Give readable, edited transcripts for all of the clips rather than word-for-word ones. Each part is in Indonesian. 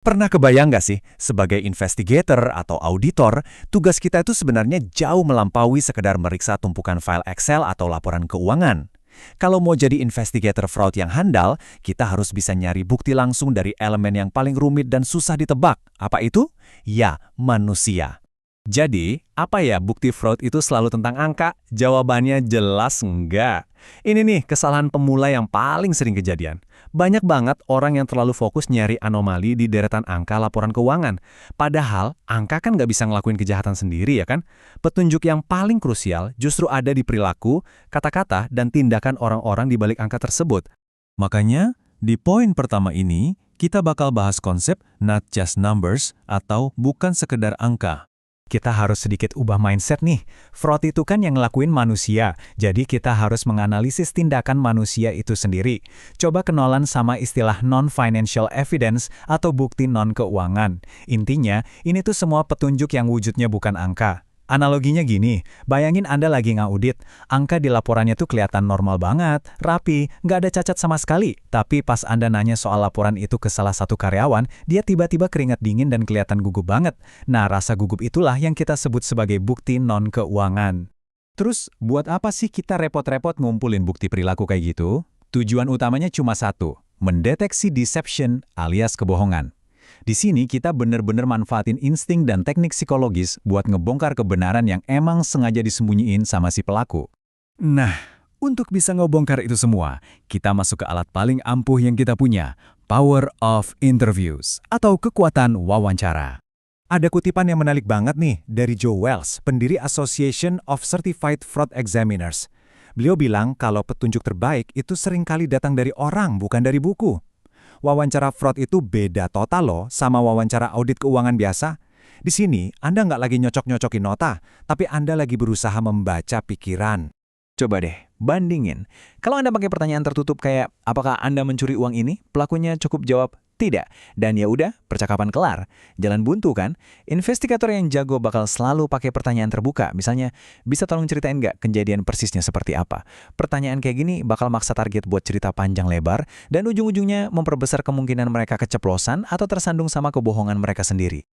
Pernah kebayang nggak sih, sebagai investigator atau auditor, tugas kita itu sebenarnya jauh melampaui sekedar meriksa tumpukan file Excel atau laporan keuangan. Kalau mau jadi investigator fraud yang handal, kita harus bisa nyari bukti langsung dari elemen yang paling rumit dan susah ditebak. Apa itu? Ya, manusia. Jadi, apa ya bukti fraud itu selalu tentang angka? Jawabannya jelas enggak. Ini nih kesalahan pemula yang paling sering kejadian. Banyak banget orang yang terlalu fokus nyari anomali di deretan angka laporan keuangan. Padahal, angka kan nggak bisa ngelakuin kejahatan sendiri ya kan? Petunjuk yang paling krusial justru ada di perilaku, kata-kata, dan tindakan orang-orang di balik angka tersebut. Makanya, di poin pertama ini, kita bakal bahas konsep not just numbers atau bukan sekedar angka. Kita harus sedikit ubah mindset nih. Fraud itu kan yang ngelakuin manusia, jadi kita harus menganalisis tindakan manusia itu sendiri. Coba kenalan sama istilah non-financial evidence atau bukti non-keuangan. Intinya, ini tuh semua petunjuk yang wujudnya bukan angka. Analoginya gini, bayangin Anda lagi ngaudit, angka di laporannya tuh kelihatan normal banget, rapi, nggak ada cacat sama sekali. Tapi pas Anda nanya soal laporan itu ke salah satu karyawan, dia tiba-tiba keringat dingin dan kelihatan gugup banget. Nah, rasa gugup itulah yang kita sebut sebagai bukti non-keuangan. Terus, buat apa sih kita repot-repot ngumpulin bukti perilaku kayak gitu? Tujuan utamanya cuma satu, mendeteksi deception alias kebohongan. Di sini kita bener-bener manfaatin insting dan teknik psikologis buat ngebongkar kebenaran yang emang sengaja disembunyiin sama si pelaku. Nah, untuk bisa ngebongkar itu semua, kita masuk ke alat paling ampuh yang kita punya, power of interviews, atau kekuatan wawancara. Ada kutipan yang menarik banget nih dari Joe Wells, pendiri Association of Certified Fraud Examiners. Beliau bilang kalau petunjuk terbaik itu seringkali datang dari orang, bukan dari buku. Wawancara fraud itu beda total loh sama wawancara audit keuangan biasa. Di sini, Anda nggak lagi nyocok-nyocokin nota, tapi Anda lagi berusaha membaca pikiran. Coba deh, bandingin. Kalau Anda pakai pertanyaan tertutup kayak, apakah Anda mencuri uang ini? Pelakunya cukup jawab, tidak. Dan ya udah, percakapan kelar. Jalan buntu kan? Investigator yang jago bakal selalu pakai pertanyaan terbuka. Misalnya, bisa tolong ceritain nggak kejadian persisnya seperti apa? Pertanyaan kayak gini bakal maksa target buat cerita panjang lebar, dan ujung-ujungnya memperbesar kemungkinan mereka keceplosan atau tersandung sama kebohongan mereka sendiri.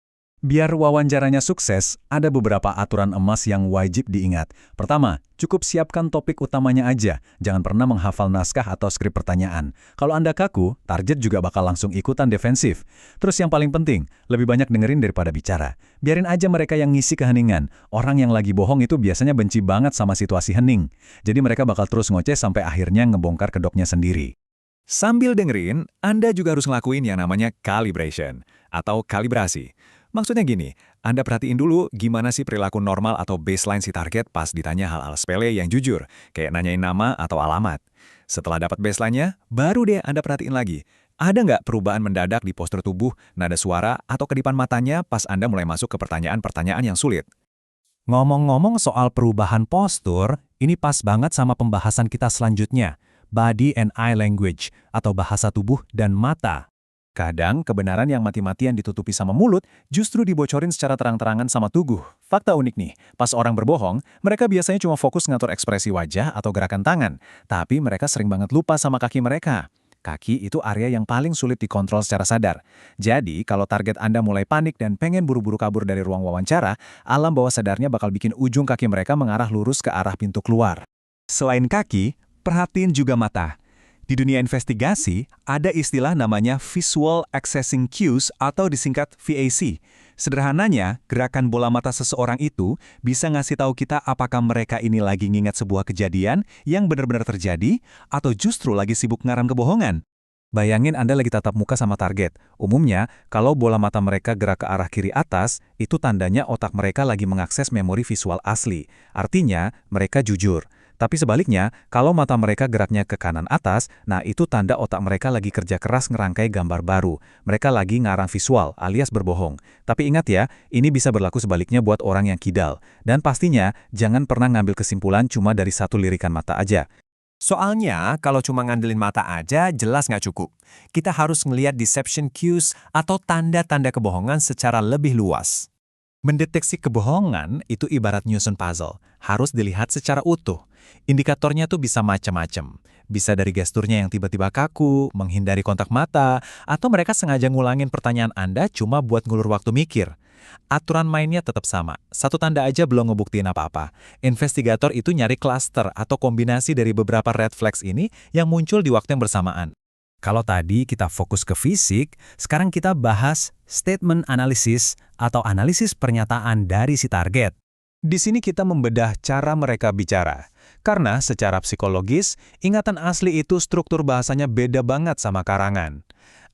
Biar wawancaranya sukses, ada beberapa aturan emas yang wajib diingat. Pertama, cukup siapkan topik utamanya aja. Jangan pernah menghafal naskah atau skrip pertanyaan. Kalau Anda kaku, target juga bakal langsung ikutan defensif. Terus yang paling penting, lebih banyak dengerin daripada bicara. Biarin aja mereka yang ngisi keheningan. Orang yang lagi bohong itu biasanya benci banget sama situasi hening. Jadi mereka bakal terus ngoceh sampai akhirnya ngebongkar kedoknya sendiri. Sambil dengerin, Anda juga harus ngelakuin yang namanya calibration atau kalibrasi. Maksudnya gini, Anda perhatiin dulu gimana sih perilaku normal atau baseline si target pas ditanya hal-hal sepele yang jujur, kayak nanyain nama atau alamat. Setelah dapat baseline-nya, baru deh Anda perhatiin lagi. Ada nggak perubahan mendadak di postur tubuh, nada suara, atau kedipan matanya pas Anda mulai masuk ke pertanyaan-pertanyaan yang sulit? Ngomong-ngomong soal perubahan postur, ini pas banget sama pembahasan kita selanjutnya, body and eye language, atau bahasa tubuh dan mata. Kadang, kebenaran yang mati-matian ditutupi sama mulut justru dibocorin secara terang-terangan sama tubuh. Fakta unik nih, pas orang berbohong, mereka biasanya cuma fokus ngatur ekspresi wajah atau gerakan tangan. Tapi mereka sering banget lupa sama kaki mereka. Kaki itu area yang paling sulit dikontrol secara sadar. Jadi, kalau target Anda mulai panik dan pengen buru-buru kabur dari ruang wawancara, alam bawah sadarnya bakal bikin ujung kaki mereka mengarah lurus ke arah pintu keluar. Selain kaki, perhatiin juga mata. Di dunia investigasi, ada istilah namanya Visual Accessing Cues atau disingkat VAC. Sederhananya, gerakan bola mata seseorang itu bisa ngasih tahu kita apakah mereka ini lagi ngingat sebuah kejadian yang benar-benar terjadi atau justru lagi sibuk ngaram kebohongan. Bayangin Anda lagi tatap muka sama target. Umumnya, kalau bola mata mereka gerak ke arah kiri atas, itu tandanya otak mereka lagi mengakses memori visual asli. Artinya, mereka jujur. Tapi sebaliknya, kalau mata mereka geraknya ke kanan atas, nah itu tanda otak mereka lagi kerja keras ngerangkai gambar baru. Mereka lagi ngarang visual, alias berbohong. Tapi ingat ya, ini bisa berlaku sebaliknya buat orang yang kidal. Dan pastinya, jangan pernah ngambil kesimpulan cuma dari satu lirikan mata aja. Soalnya, kalau cuma ngandelin mata aja, jelas nggak cukup. Kita harus ngelihat deception cues atau tanda-tanda kebohongan secara lebih luas. Mendeteksi kebohongan itu ibarat nyusun puzzle, harus dilihat secara utuh. Indikatornya tuh bisa macam-macam. Bisa dari gesturnya yang tiba-tiba kaku, menghindari kontak mata, atau mereka sengaja ngulangin pertanyaan Anda cuma buat ngulur waktu mikir. Aturan mainnya tetap sama. Satu tanda aja belum ngebuktiin apa-apa. Investigator itu nyari klaster atau kombinasi dari beberapa red flags ini yang muncul di waktu yang bersamaan. Kalau tadi kita fokus ke fisik, sekarang kita bahas statement analysis atau analisis pernyataan dari si target. Di sini kita membedah cara mereka bicara. Karena secara psikologis, ingatan asli itu struktur bahasanya beda banget sama karangan.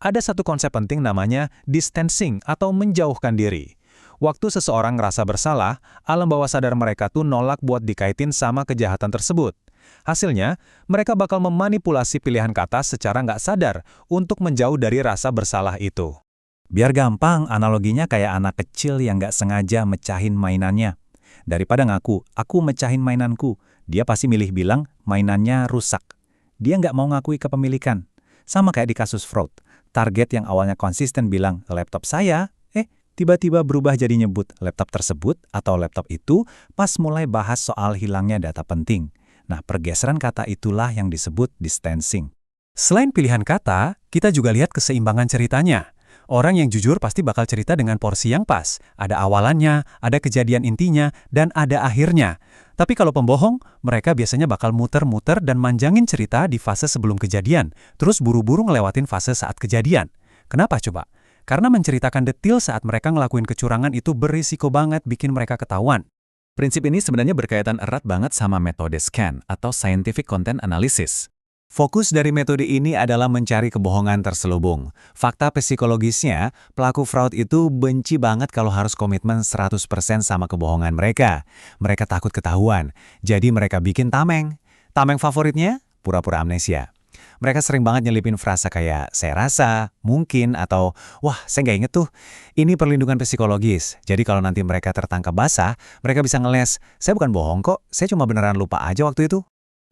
Ada satu konsep penting namanya distancing atau menjauhkan diri. Waktu seseorang ngerasa bersalah, alam bawah sadar mereka tuh nolak buat dikaitin sama kejahatan tersebut. Hasilnya, mereka bakal memanipulasi pilihan kata secara nggak sadar untuk menjauh dari rasa bersalah itu. Biar gampang, analoginya kayak anak kecil yang nggak sengaja mecahin mainannya. Daripada ngaku, aku mecahin mainanku, dia pasti milih bilang mainannya rusak. Dia nggak mau ngakui kepemilikan. Sama kayak di kasus fraud, target yang awalnya konsisten bilang laptop saya, tiba-tiba berubah jadi nyebut laptop tersebut atau laptop itu pas mulai bahas soal hilangnya data penting. Nah, pergeseran kata itulah yang disebut distancing. Selain pilihan kata, kita juga lihat keseimbangan ceritanya. Orang yang jujur pasti bakal cerita dengan porsi yang pas. Ada awalannya, ada kejadian intinya, dan ada akhirnya. Tapi kalau pembohong, mereka biasanya bakal muter-muter dan manjangin cerita di fase sebelum kejadian, terus buru-buru ngelewatin fase saat kejadian. Kenapa coba? Karena menceritakan detail saat mereka ngelakuin kecurangan itu berisiko banget bikin mereka ketahuan. Prinsip ini sebenarnya berkaitan erat banget sama metode SCAN atau Scientific Content Analysis. Fokus dari metode ini adalah mencari kebohongan terselubung. Fakta psikologisnya, pelaku fraud itu benci banget kalau harus komitmen 100% sama kebohongan mereka. Mereka takut ketahuan, jadi mereka bikin tameng. Tameng favoritnya? Pura-pura amnesia. Mereka sering banget nyelipin frasa kayak, saya rasa, mungkin, atau, wah, saya nggak inget tuh. Ini perlindungan psikologis, jadi kalau nanti mereka tertangkap basah, mereka bisa ngeles, saya bukan bohong kok, saya cuma beneran lupa aja waktu itu.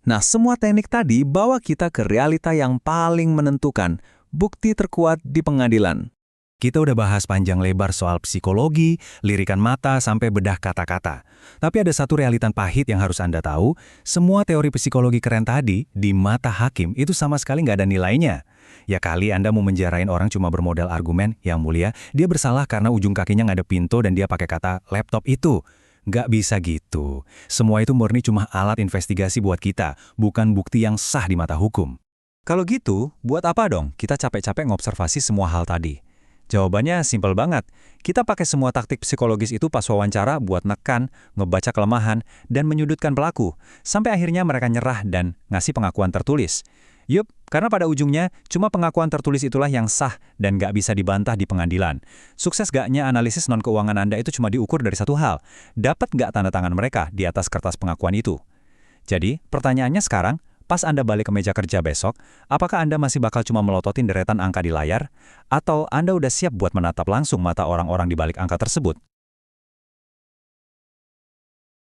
Nah, semua teknik tadi bawa kita ke realita yang paling menentukan, bukti terkuat di pengadilan. Kita udah bahas panjang lebar soal psikologi, lirikan mata, sampai bedah kata-kata. Tapi ada satu realitan pahit yang harus Anda tahu, semua teori psikologi keren tadi, di mata hakim, itu sama sekali nggak ada nilainya. Ya kali Anda mau menjarain orang cuma bermodal argumen, yang mulia, dia bersalah karena ujung kakinya nggak ada pintu dan dia pakai kata laptop itu. Nggak bisa gitu. Semua itu murni cuma alat investigasi buat kita, bukan bukti yang sah di mata hukum. Kalau gitu, buat apa dong kita capek-capek ngobservasi semua hal tadi? Jawabannya simpel banget. Kita pakai semua taktik psikologis itu pas wawancara buat nekan, ngebaca kelemahan, dan menyudutkan pelaku, sampai akhirnya mereka nyerah dan ngasih pengakuan tertulis. Yup, karena pada ujungnya, cuma pengakuan tertulis itulah yang sah dan nggak bisa dibantah di pengadilan. Sukses gaknya analisis non-keuangan Anda itu cuma diukur dari satu hal, dapat nggak tanda tangan mereka di atas kertas pengakuan itu. Jadi, pertanyaannya sekarang, pas Anda balik ke meja kerja besok, apakah Anda masih bakal cuma melototin deretan angka di layar? Atau Anda udah siap buat menatap langsung mata orang-orang di balik angka tersebut?